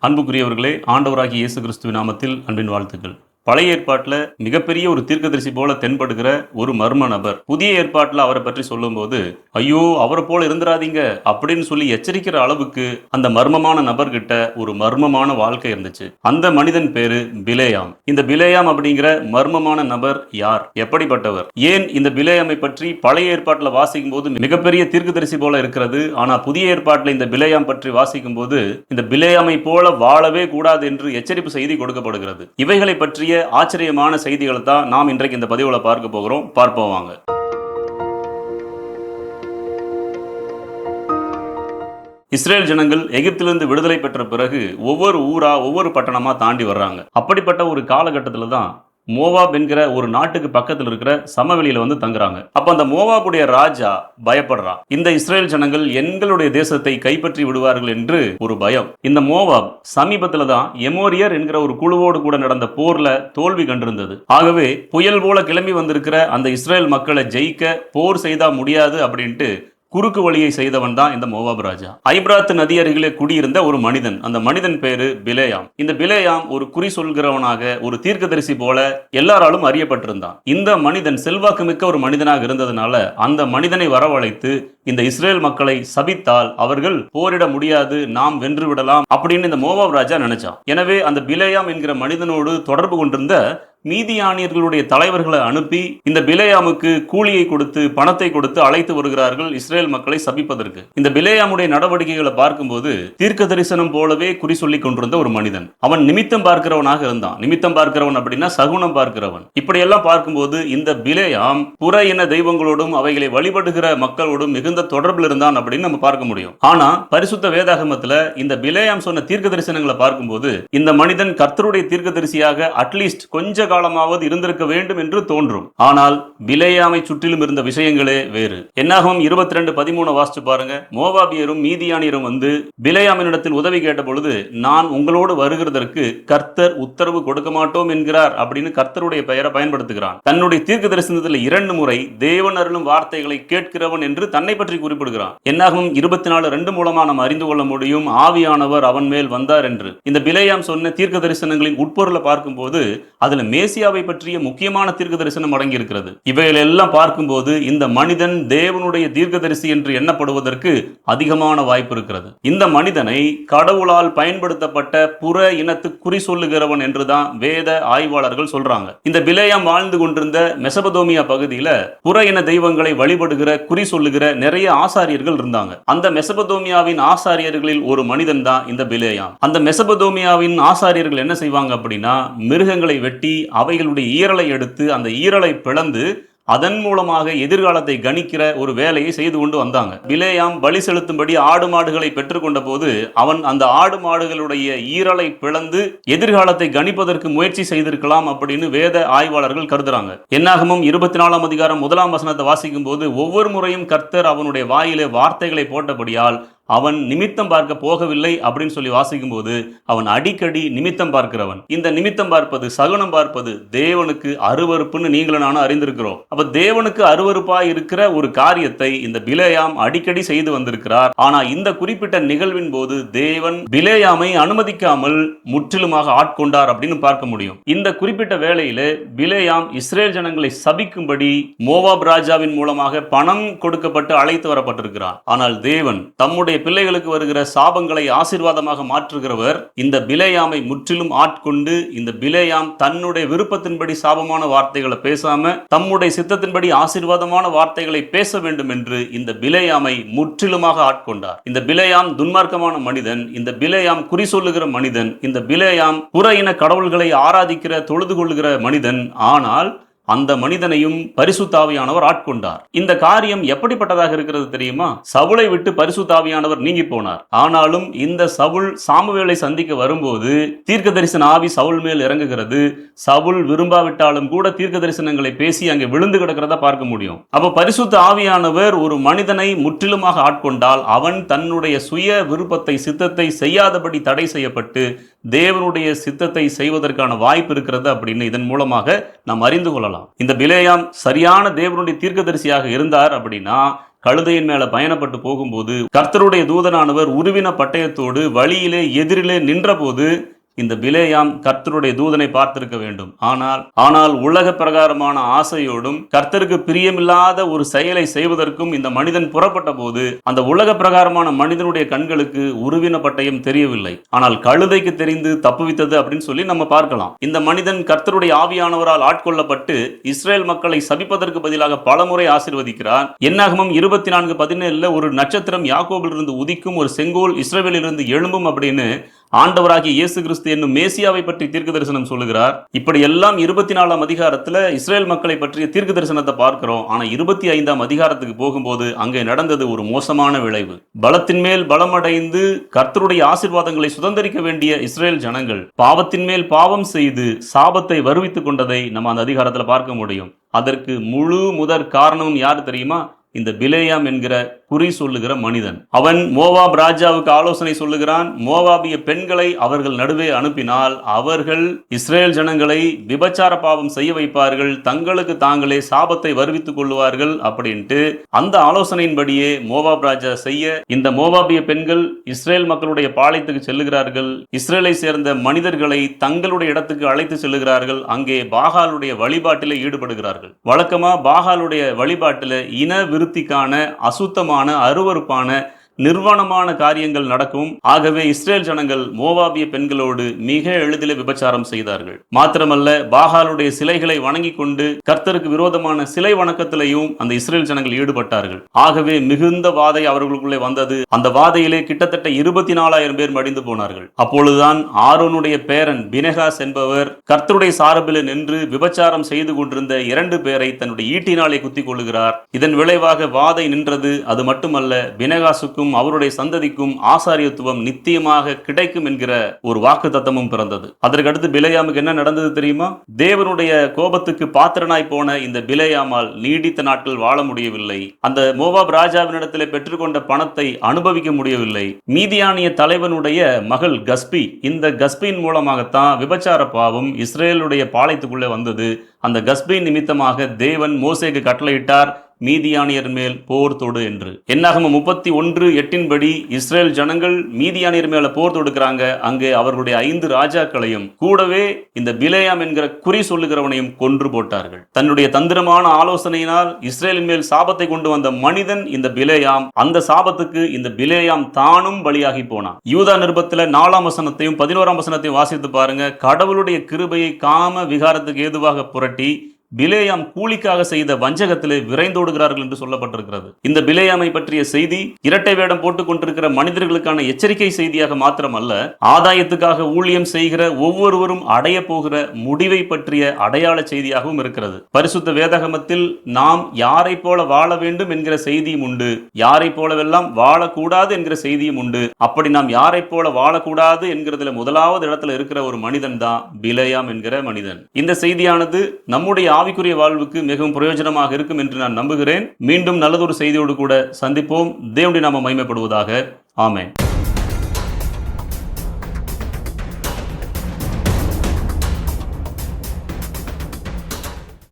அன்புக்குரியவர்களே, ஆண்டவராகிய இயேசு கிறிஸ்துவின் நாமத்தில் அன்பின் வாழ்த்துக்கள். பழைய ஏற்பாட்டில் மிகப்பெரிய ஒரு தீர்க்கதரிசி போல தென்படுகிற ஒரு மர்ம நபர். புதிய ஏற்பாட்டில் அவரை பற்றி சொல்லும்போது, ஐயோ அவரை போல இருந்துராதீங்க அப்படின்னு சொல்லி எச்சரிக்கிற அளவுக்கு அந்த மர்மமான நபர்கிட்ட ஒரு மர்மமான வாழ்க்கை இருந்துச்சு. அந்த மனிதன் பேரு பிலேயாம். இந்த பிலேயாம் அப்படிங்கிற மர்மமான நபர் யார், எப்படிப்பட்டவர், ஏன் இந்த பிலேயாமை பற்றி பழைய ஏற்பாட்டில் வாசிக்கும் போது மிகப்பெரிய தீர்க்கதரிசி போல இருக்கிறது, ஆனா புதிய ஏற்பாட்டில் இந்த பிலேயாம் பற்றி வாசிக்கும் போது இந்த பிலேயாமை போல வாழவே கூடாது என்று எச்சரிப்பு செய்தி கொடுக்கப்படுகிறது. இவைகளை பற்றிய ஆச்சரியமான செய்திகளை தான் நாம் இன்றைக்கு இந்த பதிவுல பார்க்க போகிறோம். பார்ப்போம் வாங்க. இஸ்ரேல் ஜனங்கள் எகிப்திலிருந்து விடுதலை பெற்ற பிறகு ஒவ்வொரு ஊரா ஒவ்வொரு பட்டணமா தாண்டி வர்றாங்க. அப்படிப்பட்ட ஒரு காலகட்டத்தில் தான் மோவாப் என்கிற ஒரு நாட்டுக்கு பக்கத்தில் இருக்கிற சமவெளியில வந்து தங்குறாங்க. அப்ப அந்த மோவாபுடைய ராஜா பயப்படுறான். இந்த இஸ்ரேல் ஜனங்கள் எங்களுடைய தேசத்தை கைப்பற்றி விடுவார்கள் என்று ஒரு பயம். இந்த மோவாப் சமீபத்துல தான் எமோரியர் என்கிற ஒரு குழுவோடு கூட நடந்த போர்ல தோல்வி கண்டிருந்தது. ஆகவே புயல் போல கிளம்பி வந்திருக்கிற அந்த இஸ்ரேல் மக்களை ஜெயிக்க போர் செய்தா முடியாது அப்படின்ட்டு குறுக்கு வழியை செய்தவன் தான் இந்த மோவாப் ராஜா. ஐப்ராத் நதி அருகிலே குடியிருந்த ஒரு மனிதன். அந்த மனிதன் பேரு பிலேயாம். இந்த பிலேயாம் ஒரு குறி சொல்கிறவனாக, ஒரு தீர்க்கதரிசி போல எல்லாராலும் அறியப்பட்டிருந்தான். இந்த மனிதன் செல்வாக்கு மிக்க ஒரு மனிதனாக இருந்ததுனால அந்த மனிதனை வரவழைத்து இந்த இஸ்ரேல் மக்களை சபித்தால் அவர்கள் போரிட முடியாது, நாம் வென்று விடலாம் அப்படின்னு இந்த மோவாப் ராஜா நினைச்சான். எனவே அந்த பிலேயாம் என்கிற மனிதனோடு தொடர்பு கொண்டிருந்த மீதியானியர்களுடைய தலைவர்களை அனுப்பி இந்த பிலேயாமுக்கு கூலியை கொடுத்து பணத்தை கொடுத்து அழைத்து வருகிறார்கள் இஸ்ரேல் மக்களை சபிப்பதற்கு. இந்த பிலேயாமுடைய நடவடிக்கைகளை பார்க்கும்போது தீர்க்க தரிசனம் போலவே குறி சொல்லிக் கொண்டிருந்த ஒரு மனிதன். அவன் நிமித்தம் பார்க்கிறவனாக இருந்தான். நிமித்தம் பார்க்கிறவன் அப்படின்னா சகுனம் பார்க்கிறவன். இப்படியெல்லாம் பார்க்கும்போது இந்த பிலேயாம் புற இன தெய்வங்களோடும் அவைகளை வழிபடுகிற மக்களோடும் மிகுந்த தொடர்பில் இருந்தான் அப்படின்னு நம்ம பார்க்க முடியும். ஆனா பரிசுத்த வேதாகமத்துல இந்த பிலேயாம் சொன்ன தீர்க்க தரிசனங்களை பார்க்கும்போது இந்த மனிதன் கர்த்தருடைய தீர்க்க தரிசியாக அட்லீஸ்ட் கொஞ்ச காலமாவது இருந்திருக்க வேண்டும் என்று தோன்றும். ஆனால் பிலேயாமை சுற்றிலும் இருந்த விஷயங்களே வேறு. என்னாகும் 22:13 வாசிச்சு பாருங்க. மோவாபியரும் மீதியானியரும் வந்து பிலேயாமினிடத்தில் உதவி கேட்ட பொழுது, நான் உங்களோடு வருகிறதற்கு கர்த்தர் உத்தரவு கொடுக்க மாட்டோம் என்கிறார் அப்படின்னு கர்த்தருடைய பெயரை பயன்படுத்துகிறான். தன்னுடைய தீர்க்க தரிசனத்தில் 2 முறை தேவன் அருளும் வார்த்தைகளை கேட்கிறவன் என்று தன்னை பற்றி குறிப்பிடுகிறான். என்னாகும் 24:2 மூலமா நாம் அறிந்து கொள்ள முடியும் ஆவியானவர் அவன் மேல் வந்தார் என்று. இந்த பிலேயாம் சொன்ன தீர்க்க தரிசனங்களின் உட்பொருளை பார்க்கும்போது அதுல மேசியாவை பற்றிய முக்கியமான தீர்க்க தரிசனம் அடங்கி இருக்கிறது. இவைகளெல்லாம் பார்க்கும்போது இந்த மனிதன் தேவனுடைய தீர்க்கதரிசி என்று எண்ணப்படுவதற்கு அதிகமான வாய்ப்பு இருக்கிறது. இந்த மனிதனை கடவுளால் பயன்படுத்தப்பட்ட புற இனத்து குறி சொல்லுகிறவன் என்றுதான் வேத ஆய்வாளர்கள் சொல்றாங்க. இந்த பிலேயாம் வாழ்ந்து கொண்டிருந்த மெசபதோமியா பகுதியில புற இன தெய்வங்களை வழிபடுகிற குறி சொல்லுகிற நிறைய ஆசாரியர்கள் இருந்தாங்க. அந்த மெசபதோமியாவின் ஆசாரியர்களில் ஒரு மனிதன் தான் இந்த பிலேயாம். அந்த மெசபதோமியாவின் ஆசாரியர்கள் என்ன செய்வாங்க அப்படின்னா, மிருகங்களை வெட்டி அவைகளுடைய ஈரலை எடுத்து அந்த ஈரலை பிளந்து அதன் மூலமாக எதிர்காலத்தை கணிக்கிற ஒரு வேலையை செய்து கொண்டு வந்தாங்க. பிலேயாம் பலி செலுத்தும்படி ஆடு மாடுகளை பெற்றுக்கொண்ட போது அவன் அந்த ஆடு மாடுகளுடைய ஈரலை பிளந்து எதிர்காலத்தை கணிப்பதற்கு முயற்சி செய்திருக்கலாம் அப்படின்னு வேத ஆய்வாளர்கள் கருதுறாங்க. என்னாகமம் 24 அதிகாரம் 1 வசனத்தை வாசிக்கும் போது, ஒவ்வொரு முறையும் கர்த்தர் அவனுடைய வாயிலே வார்த்தைகளை போட்டபடியால் அவன் நிமித்தம் பார்க்க போகவில்லை அப்படின்னு சொல்லி வாசிக்கும் போது அவன் அடிக்கடி நிமித்தம் பார்க்கிறவன். இந்த நிமித்தம் பார்ப்பது, சகுனம் பார்ப்பது தேவனுக்கு அருவருப்புன்னு நீங்களும் நானும் அறிந்திருக்கிறோம். அப்ப தேவனுக்கு அருவருப்பாய் இருக்கிற ஒரு காரியத்தை இந்த பிலேயாம் அடிக்கடி செய்து வந்திருக்கிறார். ஆனா இந்த குறிப்பிட்ட நிகழ்வின் போது தேவன் பிலேயாமை அனுமதிக்காமல் முற்றிலுமாக ஆட்கொண்டார் அப்படின்னு பார்க்க முடியும். இந்த குறிப்பிட்ட வேளையிலே பிலேயாம் இஸ்ரேல் ஜனங்களை சபிக்கும்படி மோவாப் ராஜாவின் மூலமாக பணம் கொடுக்கப்பட்டு அழைத்து வரப்பட்டிருக்கிறார். ஆனால் தேவன் தம்முடைய பிள்ளைகளுக்கு வருகிற சாபங்களை ஆசீர்வாதமாக மாற்றுகிறவர். இந்த பிலேயாமை முற்றிலும் ஆட்கொண்டு இந்த பிலேயாம் தன்னுடைய விருப்பத்தின்படி சாபமான வார்த்தைகளை பேசாம தம்முடைய சித்தத்தின்படி ஆசீர்வாதமான வார்த்தைகளை பேச வேண்டும் என்று இந்த பிலேயாமை முற்றிலுமாக ஆட்கொண்டார். இந்த பிலேயாம் துன்மார்க்கமான மனிதன். இந்த பிலேயாம் குறி சொல்லுகிற மனிதன். இந்த பிலேயாம் புற இன கடவுள்களை ஆராதிக்கிற, தொழுது கொள்ளுகிற மனிதன். ஆனால் அந்த மனிதனையும் பரிசுத்த ஆவியானவர் ஆட்கொண்டார். இந்த காரியம் எப்படிப்பட்டதாக இருக்கிறது தெரியுமா? சவுலை விட்டு பரிசுத்த ஆவியானவர் நீங்கி போனார். ஆனாலும் இந்த சவுல் சாமுவேலை சந்திக்க வரும்போது தீர்க்க தரிசன ஆவி சவுல் மேல் இறங்குகிறது. சவுல் விரும்பாவிட்டாலும் கூட தீர்க்க தரிசனங்களை பேசி அங்கே விழுந்து கிடக்கிறத பார்க்க முடியும். அப்ப பரிசுத்த ஆவியானவர் ஒரு மனிதனை முற்றிலுமாக ஆட்கொண்டால் அவன் தன்னுடைய சுய விருப்பத்தை, சித்தத்தை செய்யாதபடி தடை செய்யப்பட்டு தேவனுடைய சித்தத்தை செய்வதற்கான வாய்ப்பு இருக்கிறது அப்படின்னு இதன் மூலமாக நாம் அறிந்து கொள்ளலாம். இந்த பிலேயாம் சரியான தேவனுடைய தீர்க்கதரிசியாக இருந்தார் அப்படின்னா கழுதையின் மேல பயணப்பட்டு போகும்போது கர்த்தருடைய தூதனானவர் உருவின பட்டயத்தோடு வழியிலே எதிரிலே நின்றபோது இந்த பிலேயாம் கர்த்தருடைய தூதனை பார்த்திருக்க வேண்டும். ஆனால் உலக பிரகாரமான ஆசையோடும் கர்த்தருக்கு பிரியமில்லாத ஒரு செயலை செய்வதற்கும் இந்த மனிதன் புறப்பட்ட போது அந்த உலக பிரகாரமான மனிதனுடைய கண்களுக்கு உருவின பட்டயம் தெரியவில்லை. ஆனால் கழுதைக்கு தெரிந்து தப்புவித்தது அப்படின்னு சொல்லி நம்ம பார்க்கலாம். இந்த மனிதன் கர்த்தருடைய ஆவியானவரால் ஆட்கொள்ளப்பட்டு இஸ்ரேல் மக்களை சபிப்பதற்கு பதிலாக பலமுறை ஆசீர்வதிக்கிறார். என்னாகமம் 24:17 ஒரு நட்சத்திரம் யாக்கோபிலிருந்து உதிக்கும், ஒரு செங்கோல் இஸ்ரவேலிலிருந்து எழும்பும் அப்படின்னு ஆண்டவராகிய இயேசு கிறிஸ்து என்னும் மேசியாவை பற்றி தீர்க்க தரிசனம் சொல்லுகிறார். இப்படி எல்லாம் 24ஆம் அதிகாரத்தில் இஸ்ரேல் மக்களை பற்றிய தீர்க்க தரிசனத்தை பார்க்கிறோம். ஆனா 25ஆம் அதிகாரத்துக்கு போகும்போது அங்கே நடந்தது ஒரு மோசமான விளைவு. பலத்தின் மேல் பலமடைந்து கர்த்தருடைய ஆசீர்வாதங்களை சுதந்திரிக்க வேண்டிய இஸ்ரேல் ஜனங்கள் பாவத்தின் மேல் பாவம் செய்து சாபத்தை வருவித்துக் கொண்டதை நம்ம அந்த அதிகாரத்தில் பார்க்க முடியும். அதற்கு முழு முதற் காரணமும் யார் தெரியுமா? இந்த பிலேயாம் என்கிற குறி சொல்லுகிற மனிதன். அவன் மோவாப் ராஜாவுக்கு ஆலோசனை சொல்லுகிறான். மோவாபிய பெண்களை அவர்கள் நடுவே அனுப்பினால் அவர்கள் இஸ்ரேல் ஜனங்களை விபச்சார பாவம் செய்ய வைப்பார்கள், தங்களுக்கு தாங்களே சாபத்தை வருவித்துக் கொள்வார்கள் அப்படின்ட்டு அந்த ஆலோசனையின்படியே மோவாப் ராஜா செய்ய இந்த மோவாபிய பெண்கள் இஸ்ரேல் மக்களுடைய பாளையத்துக்கு செல்லுகிறார்கள். இஸ்ரேலை சேர்ந்த மனிதர்களை தங்களுடைய இடத்துக்கு அழைத்து செல்லுகிறார்கள். அங்கே பாகாலுடைய வழிபாட்டிலே ஈடுபடுகிறார்கள். வழக்கமா பாகாலுடைய வழிபாட்டில் இன விருத்திக்கான அசுத்தமான அருவருப்பான நிர்வாணமான காரியங்கள் நடக்கும். ஆகவே இஸ்ரேல் ஜனங்கள் மோவாபிய பெண்களோடு மிக எளிதில் விபச்சாரம் செய்தார்கள். மாத்திரமல்ல, பாகாலுடைய சிலைகளை வணங்கி கொண்டு கர்த்தருக்கு விரோதமான சிலை வணக்கத்திலையும் அந்த இஸ்ரேல் ஜனங்கள் ஈடுபட்டார்கள். ஆகவே மிகுந்த வாதை அவர்களுக்குள்ளே வந்தது. அந்த வாதையிலே கிட்டத்தட்ட 24,000 பேர் மடிந்து போனார்கள். அப்பொழுதுதான் ஆரோனுடைய பேரன் பினெகாஸ் என்பவர் கர்த்தருடைய சார்பில் நின்று விபச்சாரம் செய்து கொண்டிருந்த 2 பேரை தன்னுடைய ஈட்டினாலே குத்திக் கொள்ளுகிறார். இதன் விளைவாக வாதை நின்றது. அது மட்டுமல்ல, பினெகாசுக்கும் அவருடைய சந்ததிக்கும் ஆசாரியத்துவம் நித்தியமாக கிடைக்கும் என்கிற ஒரு வாக்கு தத்தமும் பிறந்தது. அதற்கடுத்து பிலேயாமுக்கு என்ன நடந்தது தெரியுமா? தேவனுடைய கோபத்துக்கு பாத்திரனாய் போன இந்த பிலேயாமால் நீடித்த நாட்கள் வாழ முடியவில்லை. அந்த மோவாப் ராஜாவினிடத்திலே பெற்றுக்கொண்ட பணத்தை அனுபவிக்க முடியவில்லை. மீதியானிய தலைவனுடைய மகள் கஸ்பி, இந்த கஸ்பியின் மூலமாகத்தான் விபச்சார பாவம் இஸ்ரேலுடைய பாளையத்துக்குள்ளே வந்தது. அந்த கஸ்பி நிமித்தமாக தேவன் மோசேக்கு கட்டளையிட்டார், மீதியானியர் மேல் போர் தொடு என்று. என்னாகமம் 31:8 படி இஸ்ரேல் ஜனங்கள் மீதியானியர் மேல போர் தொடுக்கிறாங்க. அங்கே அவர்களுடைய 5 ராஜாக்களையும் கூடவே இந்த பிலேயாம் என்கிற குறி சொல்லுகிறவனையும் கொன்று போட்டார்கள். தன்னுடைய தந்திரமான ஆலோசனையினால் இஸ்ரேலின் மேல் சாபத்தை கொண்டு வந்த மனிதன் இந்த பிலேயாம். அந்த சாபத்துக்கு இந்த பிலேயாம் தானும் பலியாகி போனான். யூதா நிருபத்தில் 4ஆம் வசனத்தையும் 11ஆம் வசனத்தையும் வாசித்து பாருங்க. கடவுளுடைய கிருபையை காம விகாரத்துக்கு ஏதுவாக புரட்டி பிலேயாம் கூலிக்காக செய்த வஞ்சகத்திலே விரைந்தோடுகிறார்கள் என்று சொல்லப்பட்டிருக்கிறது. இந்த பிலேயாமை பற்றிய செய்தி இரட்டை வேடம் போட்டுக் கொண்டிருக்கிற மனிதர்களுக்கான எச்சரிக்கை செய்தியாக மாத்திரமல்ல, ஆதாயத்துக்காக ஊழியம் செய்கிற ஒவ்வொருவரும் அடைய போகிற முடிவை பற்றிய அடையாள செய்தியாகவும் இருக்கிறது. பரிசுத்த வேதாகமத்தில் நாம் யாரை போல வாழ வேண்டும் என்கிற செய்தியும் உண்டு, யாரை போலவெல்லாம் வாழக்கூடாது என்கிற செய்தியும் உண்டு. அப்படி நாம் யாரை போல வாழக்கூடாது என்கிறதுல முதலாவது இடத்துல இருக்கிற ஒரு மனிதன் தான் பிலேயாம் என்கிற மனிதன். இந்த செய்தியானது நம்முடைய ஆவிக்குரிய வாழ்வுக்கு மிகவும் பிரயோஜனமாக இருக்கும் என்று நான் நம்புகிறேன். மீண்டும் நல்லதொரு செய்தியோடு கூட சந்திப்போம். தேவனுடைய நாமம் மகிமைப்படுவதாக. ஆமென்.